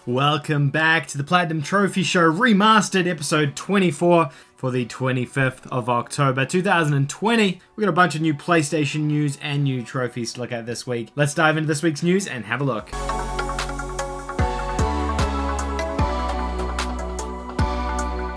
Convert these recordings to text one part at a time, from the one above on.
Welcome back to the Platinum Trophy Show Remastered episode 24 for the 25th of October 2020. We got a bunch of new PlayStation news and new trophies to look at this week. Let's dive into this week's news and have a look.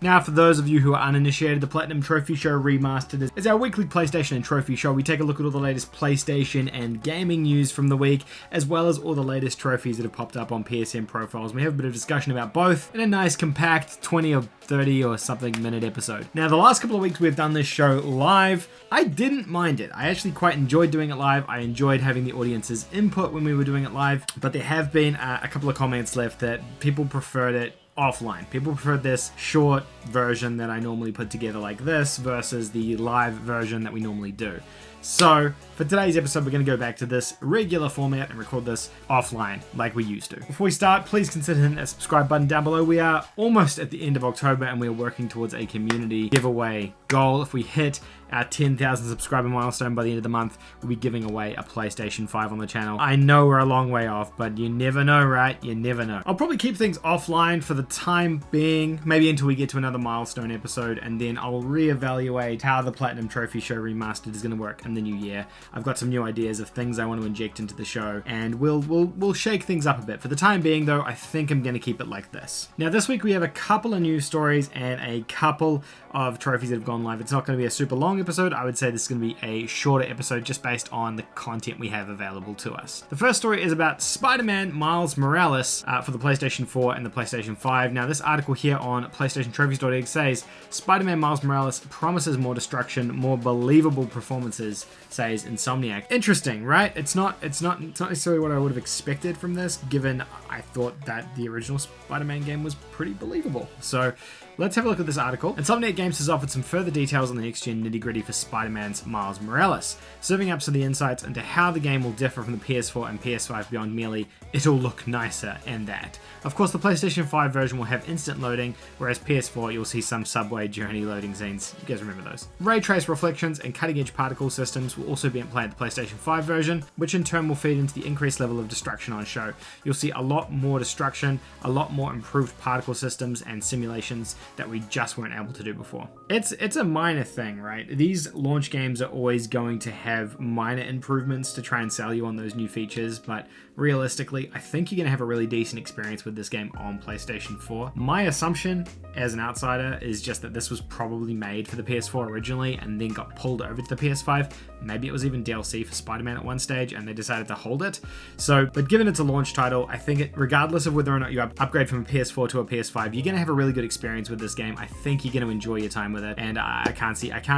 Now, for those of you who are uninitiated, the Platinum Trophy Show Remastered is our weekly PlayStation and Trophy show. We take a look at all the latest PlayStation and gaming news from the week, as well as all the latest trophies that have popped up on PSN profiles. We have a bit of discussion about both in a nice compact 20 or 30 or something minute episode. Now, the last couple of weeks we've done this show live. I didn't mind it. I actually quite enjoyed doing it live. I enjoyed having the audience's input when we were doing it live, but there have been a couple of comments left that people preferred it offline. People preferred this short version that I normally put together like this versus the live version that we normally do. So, for today's episode, we're going to go back to this regular format and record this offline like we used to. Before we start, please consider hitting that subscribe button down below. We are almost at the end of October and we are working towards a community giveaway goal. If we hit our 10,000 subscriber milestone by the end of the month, we'll be giving away a PlayStation 5 on the channel. I know we're a long way off, but you never know, right? You never know. I'll probably keep things offline for the time being, maybe until we get to another milestone episode, and then I'll reevaluate how the Platinum Trophy Show Remastered is going to work in the new year. I've got some new ideas of things I want to inject into the show, and we'll shake things up a bit. For the time being, though, I think I'm going to keep it like this. Now, this week we have a couple of news stories and a couple of trophies that have gone live. It's not going to be a super long episode. I would say this is going to be a shorter episode just based on the content we have available to us. The first story is about Spider-Man Miles Morales for the PlayStation 4 and the PlayStation 5. Now, this article here on PlayStationTrophies.org says Spider-Man Miles Morales promises more destruction, more believable performances, says Insomniac. Interesting, right? It's not necessarily what I would have expected from this, given I thought that the original Spider-Man game was pretty believable. So let's have a look at this article. Insomniac Games has offered some further details on the next-gen nitty-gritty for Spider-Man's Miles Morales, serving up some of the insights into how the game will differ from the PS4 and PS5 beyond merely it'll look nicer and that. Of course, the PlayStation 5 version will have instant loading, whereas PS4 you'll see some subway journey loading scenes. You guys remember those. Ray trace reflections and cutting-edge particle systems will also be in play at the PlayStation 5 version, which in turn will feed into the increased level of destruction on show. You'll see a lot more destruction, a lot more improved particle systems and simulations that we just weren't able to do before. It's a minor thing, right? These launch games are always going to have minor improvements to try and sell you on those new features, but realistically, I think you're going to have a really decent experience with this game on PlayStation 4. My assumption as an outsider is just that this was probably made for the PS4 originally and then got pulled over to the PS5. Maybe it was even DLC for Spider-Man at one stage and they decided to hold it. So, but given it's a launch title, I think regardless of whether or not you upgrade from a PS4 to a PS5, you're going to have a really good experience with this game. I think you're going to enjoy your time with it, and I can't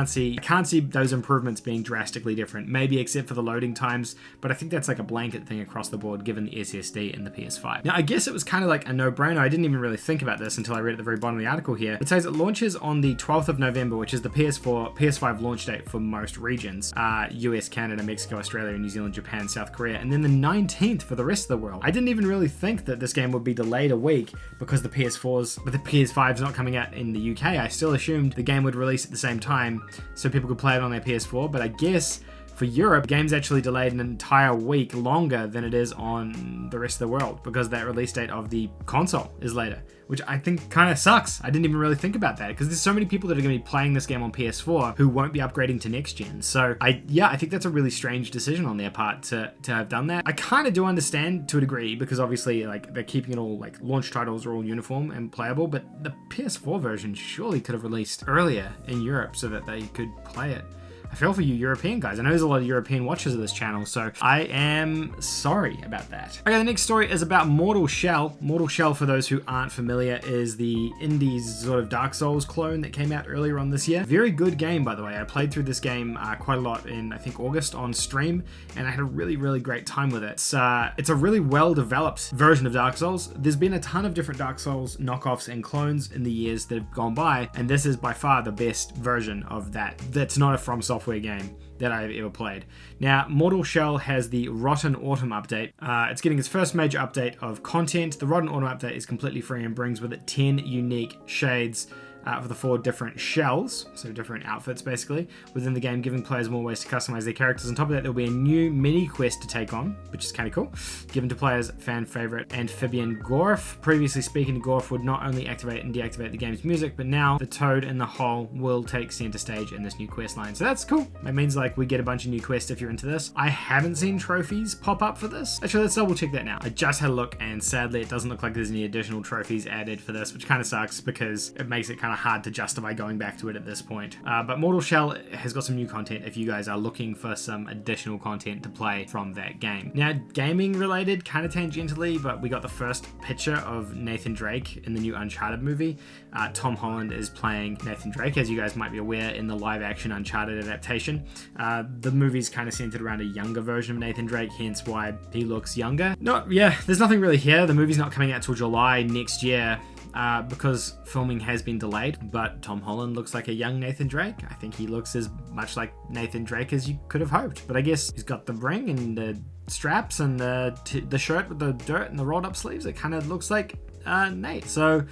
see those improvements being drastically different, maybe except for the loading times, but I think that's like a blanket thing across the board given the SSD in the PS5. Now, I guess it was kind of like a no-brainer. I didn't even really think about this until I read at the very bottom of the article here. It says it launches on the 12th of November, which is the PS5 launch date for most regions. US, Canada, Mexico, Australia, New Zealand, Japan, South Korea, and then the 19th for the rest of the world. I didn't even really think that this game would be delayed a week because the PS5's not coming out in the UK. I still assumed the game would release at the same time so people could play it on their PS4, but I guess for Europe, the game's actually delayed an entire week longer than it is on the rest of the world because that release date of the console is later, which I think kind of sucks. I didn't even really think about that because there's so many people that are going to be playing this game on PS4 who won't be upgrading to next gen. So I think that's a really strange decision on their part to have done that. I kind of do understand to a degree because obviously like they're keeping it all like launch titles are all uniform and playable, but the PS4 version surely could have released earlier in Europe so that they could play it. I feel for you European guys. I know there's a lot of European watchers of this channel, so I am sorry about that. Okay, the next story is about Mortal Shell. Mortal Shell, for those who aren't familiar, is the indie sort of Dark Souls clone that came out earlier on this year. Very good game, by the way. I played through this game quite a lot in, I think, August on stream, and I had a really, really great time with it. It's a really well-developed version of Dark Souls. There's been a ton of different Dark Souls knockoffs and clones in the years that have gone by, and this is by far the best version of that. That's not a From Software game that I've ever played. Now, Mortal Shell has the Rotten Autumn update. It's getting its first major update of content. The Rotten Autumn update is completely free and brings with it 10 unique shades for the 4 different shells, so different outfits basically, within the game, giving players more ways to customize their characters. On top of that, there'll be a new mini quest to take on, which is kind of cool, given to players fan favorite Amphibian Gorf. Previously speaking, Gorf would not only activate and deactivate the game's music, but now the toad in the hole will take center stage in this new quest line. So that's cool. That means like we get a bunch of new quests if you're into this. I haven't seen trophies pop up for this. Actually, let's double check that now. I just had a look and sadly it doesn't look like there's any additional trophies added for this, which kind of sucks because it makes it kind of hard to justify going back to it at this point. But Mortal Shell has got some new content if you guys are looking for some additional content to play from that game. Now, gaming related, kind of tangentially, but we got the first picture of Nathan Drake in the new Uncharted movie. Tom Holland is playing Nathan Drake, as you guys might be aware, in the live action Uncharted adaptation. The movie's kind of centered around a younger version of Nathan Drake, hence why he looks younger. There's nothing really here. The movie's not coming out till July next year. Because filming has been delayed, but Tom Holland looks like a young Nathan Drake. I think he looks as much like Nathan Drake as you could have hoped, but I guess he's got the ring and the straps and the shirt with the dirt and the rolled up sleeves. It kind of looks like Nate, so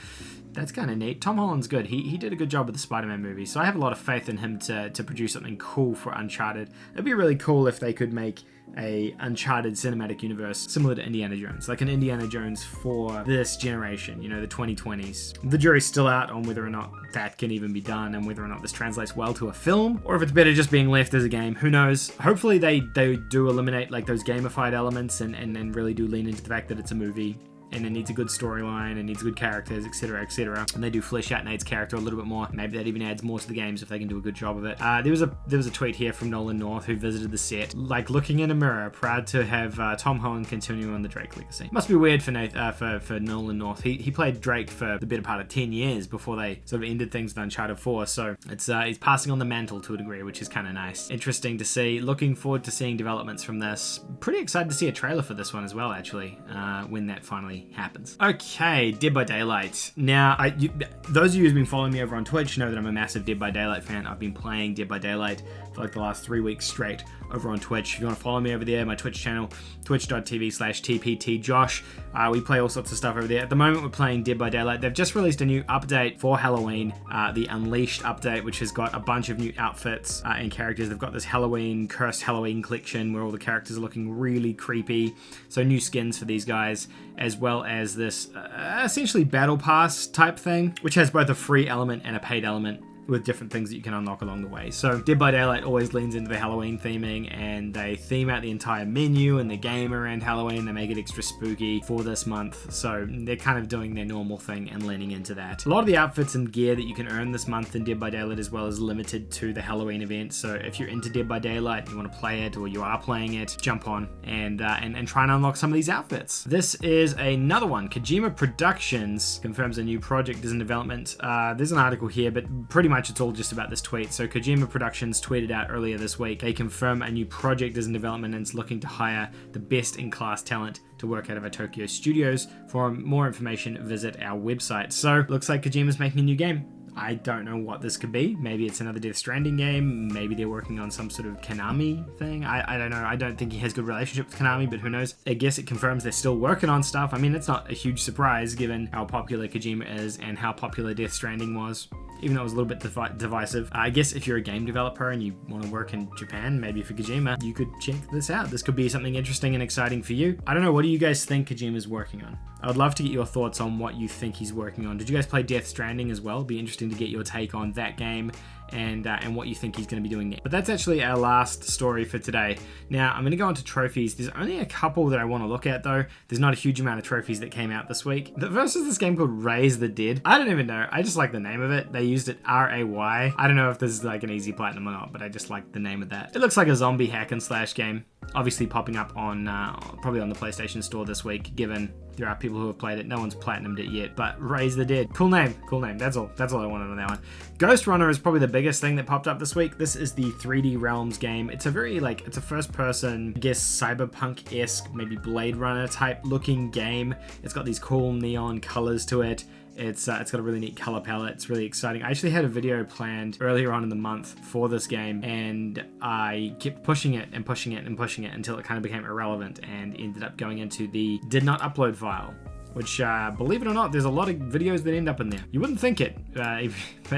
that's kind of neat. Tom Holland's good. He did a good job with the Spider-Man movie, so I have a lot of faith in him to produce something cool for Uncharted. It'd be really cool if they could make a Uncharted cinematic universe similar to Indiana Jones, like an Indiana Jones for this generation, you know, the 2020s. The jury's still out on whether or not that can even be done and whether or not this translates well to a film, or if it's better just being left as a game. Who knows? Hopefully they do eliminate like those gamified elements and really do lean into the fact that it's a movie and it needs a good storyline, it needs good characters, etc., etc. And they do flesh out Nate's character a little bit more. Maybe that even adds more to the games if they can do a good job of it. There was a tweet here from Nolan North, who visited the set, like looking in a mirror, proud to have Tom Holland continue on the Drake legacy. Must be weird for for Nolan North. He played Drake for the better part of 10 years before they sort of ended things with Uncharted 4. So it's he's passing on the mantle to a degree, which is kind of nice. Interesting to see. Looking forward to seeing developments from this. Pretty excited to see a trailer for this one as well, actually, when that finally happens. Okay, Dead by Daylight. Now, those of you who've been following me over on Twitch know that I'm a massive Dead by Daylight fan. I've been playing Dead by Daylight for like the last 3 weeks straight over on Twitch. If you want to follow me over there, my Twitch channel, twitch.tv/tptjosh. We play all sorts of stuff over there. At the moment, we're playing Dead by Daylight. They've just released a new update for Halloween, the Unleashed update, which has got a bunch of new outfits and characters. They've got this Cursed Halloween collection where all the characters are looking really creepy. So new skins for these guys, as well as this essentially battle pass type thing, which has both a free element and a paid element, with different things that you can unlock along the way. So Dead by Daylight always leans into the Halloween theming, and they theme out the entire menu and the game around Halloween. They make it extra spooky for this month, so they're kind of doing their normal thing and leaning into that. A lot of the outfits and gear that you can earn this month in Dead by Daylight as well is limited to the Halloween event. So if you're into Dead by Daylight, you want to play it, or you are playing it, jump on and try and unlock some of these outfits. This is another one. Kojima Productions confirms a new project is in development. There's an article here, but pretty much it's all just about this tweet. So Kojima Productions tweeted out earlier this week, they confirm a new project is in development and is looking to hire the best in class talent to work out of our Tokyo studios. For more information, visit our website. So looks like Kojima's making a new game. I don't know what this could be. Maybe it's another Death Stranding game. Maybe they're working on some sort of Konami thing. I don't know. I don't think he has a good relationship with Konami, but who knows? I guess it confirms they're still working on stuff. I mean, it's not a huge surprise given how popular Kojima is and how popular Death Stranding was, even though it was a little bit divisive. I guess if you're a game developer and you want to work in Japan, maybe for Kojima, you could check this out. This could be something interesting and exciting for you. I don't know. What do you guys think Kojima's working on? I would love to get your thoughts on what you think he's working on. Did you guys play Death Stranding as well? It'd be interesting to get your take on that game and what you think he's going to be doing next. But that's actually our last story for today. Now, I'm going to go on to trophies. There's only a couple that I want to look at, though. There's not a huge amount of trophies that came out this week. The first is this game called Raise the Dead. I don't even know. I just like the name of it. They used it R-A-Y. I don't know if this is like an easy platinum or not, but I just like the name of that. It looks like a zombie hack and slash game. Obviously popping up on probably on the PlayStation Store this week, given there are people who have played it. No one's platinumed it yet, but Raise the Dead. Cool name. That's all I wanted on that one. Ghost Runner is probably the biggest thing that popped up this week. This is the 3D Realms game. It's a very it's a first person, I guess, cyberpunk-esque, maybe Blade Runner type looking game. It's got these cool neon colors to it. It's got a really neat color palette. It's really exciting. I actually had a video planned earlier on in the month for this game, and I kept pushing it until it kind of became irrelevant and ended up going into the did not upload file. which, believe it or not, there's a lot of videos that end up in there. You wouldn't think it, but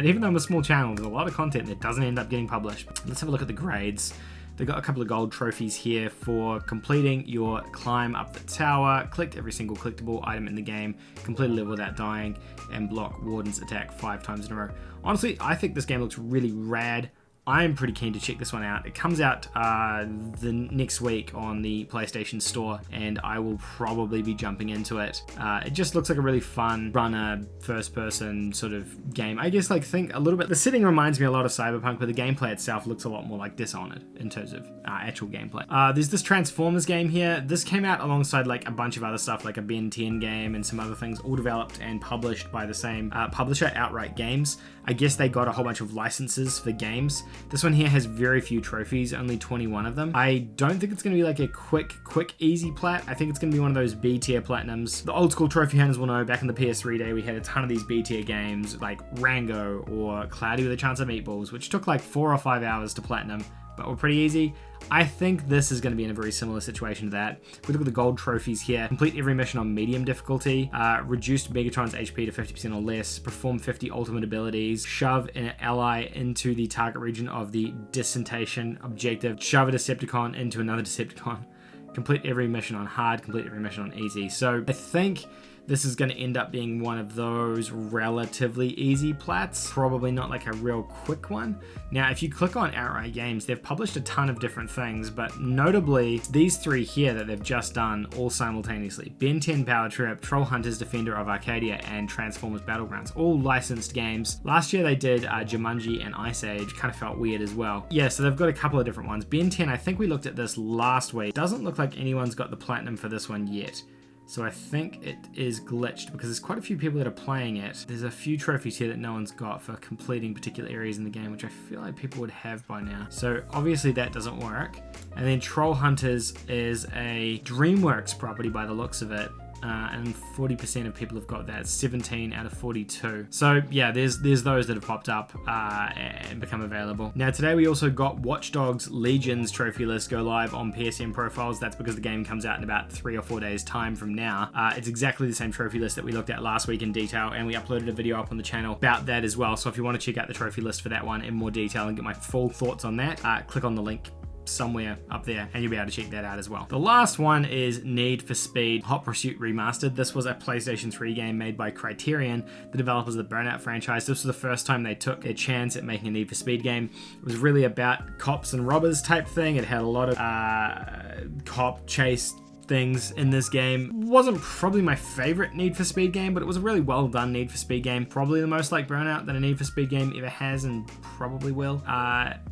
even though I'm a small channel, there's a lot of content that doesn't end up getting published. Let's have a look at the grades. They've got a couple of gold trophies here for completing your climb up the tower, collect every single collectible item in the game, complete a level without dying, and block Warden's attack 5 times in a row. Honestly, I think this game looks really rad. I'm pretty keen to check this one out. It comes out the next week on the PlayStation Store, and I will probably be jumping into it. It just looks like a really fun runner, first-person sort of game. I guess, like, think a little bit. The setting reminds me a lot of Cyberpunk, but the gameplay itself looks a lot more like Dishonored in terms of actual gameplay. There's this Transformers game here. This came out alongside like a bunch of other stuff, like a Ben 10 game and some other things, all developed and published by the same publisher, Outright Games. I guess they got a whole bunch of licenses for games. This one here has very few trophies, only 21 of them. I don't think it's going to be like a quick, easy plat. I think it's going to be one of those B tier platinums. The old school trophy hunters will know back in the PS3 day, we had a ton of these B tier games like Rango or Cloudy with a Chance of Meatballs, which took like 4 or 5 hours to platinum, but were pretty easy. I think this is going to be in a very similar situation to that. If we look at the gold trophies here, complete every mission on medium difficulty, reduced Megatron's HP to 50% or less, perform 50 ultimate abilities, shove an ally into the target region of the dissentation objective, shove a Decepticon into another Decepticon, complete every mission on hard, complete every mission on easy. So I think this is going to end up being one of those relatively easy plats, probably not like a real quick one. Now, if you click on Outright Games, they've published a ton of different things, but notably these 3 here that they've just done all simultaneously. Ben 10 Power Trip, Troll Hunters Defender of Arcadia, and Transformers Battlegrounds, all licensed games. Last year they did Jumanji and Ice Age, kind of felt weird as well. Yeah, so they've got a couple of different ones. Ben 10, I think we looked at this last week. Doesn't look like anyone's got the platinum for this one yet. So I think it is glitched because there's quite a few people that are playing it. There's a few trophies here that no one's got for completing particular areas in the game, which I feel like people would have by now. So obviously that doesn't work. And then Troll Hunters is a DreamWorks property by the looks of it. And 40% of people have got that, 17 out of 42. So yeah, there's those that have popped up and become available. Now today we also got Watch Dogs Legion's trophy list go live on PSN profiles. That's because the game comes out in about 3 or 4 days time from now. It's exactly the same trophy list that we looked at last week in detail, and we uploaded a video up on the channel about that as well. So if you want to check out the trophy list for that one in more detail and get my full thoughts on that, click on the link somewhere up there and you'll be able to check that out as well. The last one is Need for Speed Hot Pursuit Remastered. This was a PlayStation 3 game made by Criterion, the developers of the Burnout franchise. This was the first time they took a chance at making a Need for Speed game. It was really about cops and robbers type thing. It had a lot of cop chase things in this game. Wasn't probably my favorite Need for Speed game, but it was a really well done Need for Speed game. Probably the most like Burnout that a Need for Speed game ever has and probably will.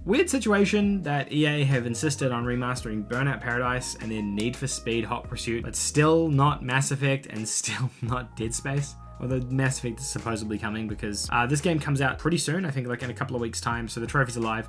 Weird situation that EA have insisted on remastering Burnout Paradise and then Need for Speed Hot Pursuit, but still not Mass Effect and still not Dead Space. Although Mass Effect is supposedly coming because this game comes out pretty soon, I think like in a couple of weeks time, so the trophies are live.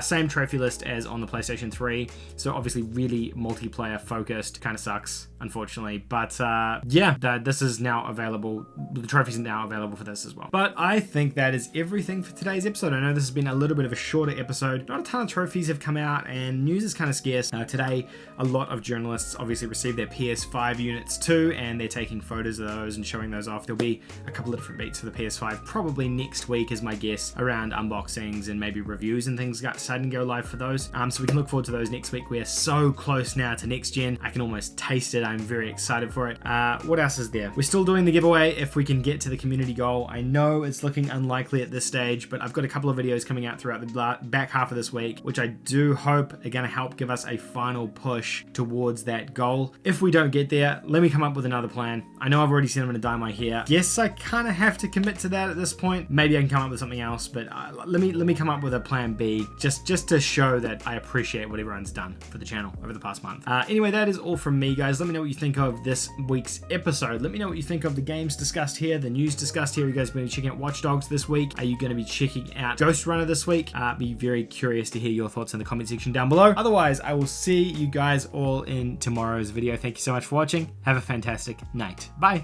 Same trophy list as on the PlayStation 3, so obviously really multiplayer focused. Kind of sucks, unfortunately, but yeah, this is now available. The trophies are now available for this as well. But I think that is everything for today's episode. I know this has been a little bit of a shorter episode. Not a ton of trophies have come out and news is kind of scarce. Today, a lot of journalists obviously received their PS5 units too, and they're taking photos of those and showing those off. There'll be a couple of different beats for the PS5 probably next week is my guess, around unboxings and maybe reviews and things starting to go live for those. So we can look forward to those next week. We're so close now to next gen. I can almost taste it. I'm very excited for it. What else is there? We're still doing the giveaway if we can get to the community goal. I know it's looking unlikely at this stage, but I've got a couple of videos coming out throughout the back half of this week, which I do hope are going to help give us a final push towards that goal. If we don't get there, let me come up with another plan. I know I've already said I'm going to dye my hair. Yes, I kind of have to commit to that at this point. Maybe I can come up with something else, but let me come up with a plan B just to show that I appreciate what everyone's done for the channel over the past month. Anyway, that is all from me, guys. Let me know what you think of this week's episode. Let me know what you think of the games discussed here, the news discussed here. Are you guys going to be checking out Watch Dogs this week? Are you going to be checking out Ghost Runner this week? Be very curious to hear your thoughts in the comment section down below. Otherwise, I will see you guys all in tomorrow's video. Thank you so much for watching. Have a fantastic night. Bye.